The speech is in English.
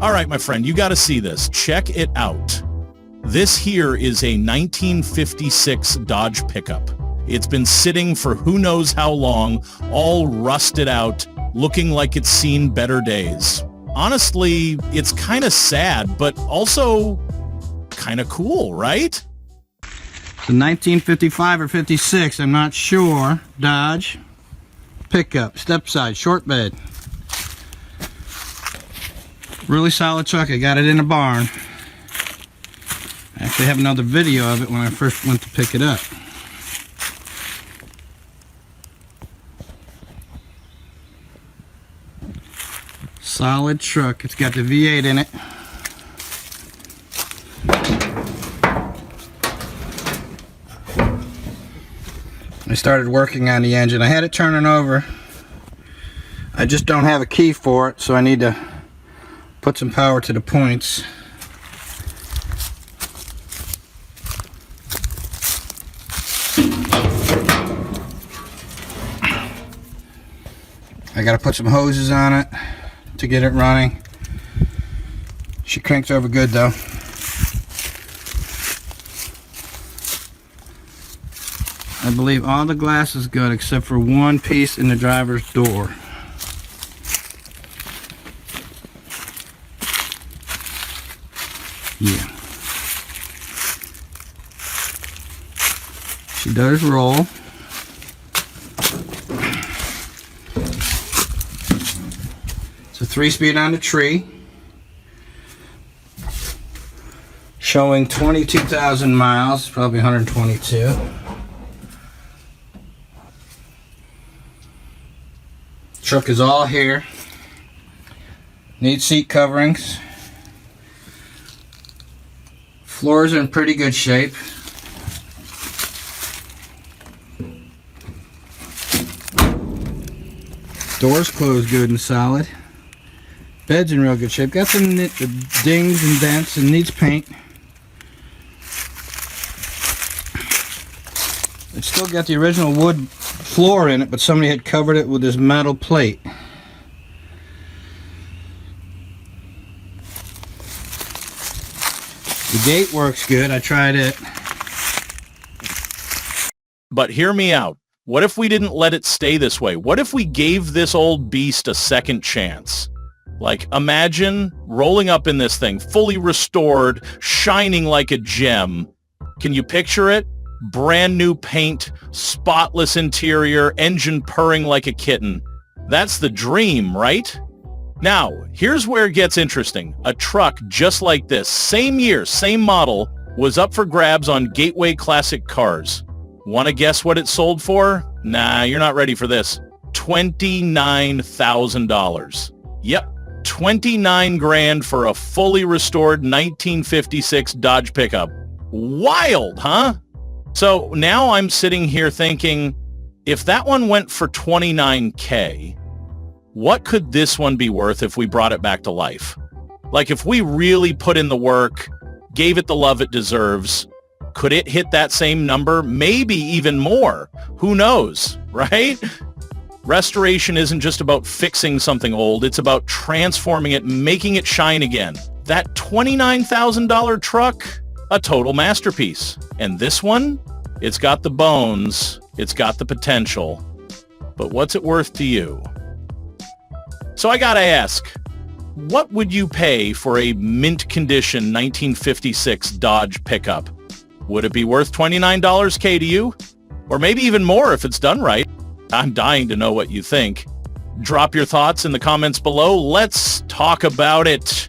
All right, my friend, you got to see this. Check it out. This here is a 1956 Dodge pickup. It's been sitting for who knows how long, all rusted out, looking like it's seen better days. Honestly, it's kind of sad, but also kind of cool, right? It's a 1955 or 56, I'm not sure. Dodge pickup, step side, short bed. Really solid truck. I got it in a barn. I actually have another video of it when I first went to pick it up. Solid truck. It's got the V8 in it. I started working on the engine. I had it turning over. I just don't have a key for it, so I need to put some power to the points. I gotta put some hoses on it to get it running. She cranks over good though. I believe all the glass is good except for one piece in the driver's door. Yeah. She does roll. It's a 3-speed on the tree. Showing 22,000 miles, probably 122. Truck is all here. Needs seat coverings. Floors are in pretty good shape. Doors closed good and solid. Bed's in real good shape. Got some dings and dents and needs paint. It's still got the original wood floor in it, but somebody had covered it with this metal plate. The gate works good. I tried it. But hear me out. What if we didn't let it stay this way? What if we gave this old beast a second chance? Like, imagine rolling up in this thing, fully restored, shining like a gem. Can you picture it? Brand new paint, spotless interior, engine purring like a kitten. That's the dream, right? Now, here's where it gets interesting. A truck just like this, same year, same model, was up for grabs on Gateway Classic Cars. Want to guess what it sold for? Nah, you're not ready for this. $29,000. Yep, 29 grand for a fully restored 1956 Dodge pickup. Wild, huh? So now I'm sitting here thinking, if that one went for $29K, what could this one be worth if we brought it back to life? Like, if we really put in the work, gave it the love it deserves, could it hit that same number? Maybe even more. Who knows, right? Restoration isn't just about fixing something old. It's about transforming it, making it shine again. That $29,000 truck, a total masterpiece. And this one, it's got the bones, it's got the potential. But what's it worth to you? So I gotta ask, what would you pay for a mint condition 1956 Dodge pickup? Would it be worth $29K to you? Or maybe even more if it's done right? I'm dying to know what you think. Drop your thoughts in the comments below. Let's talk about it.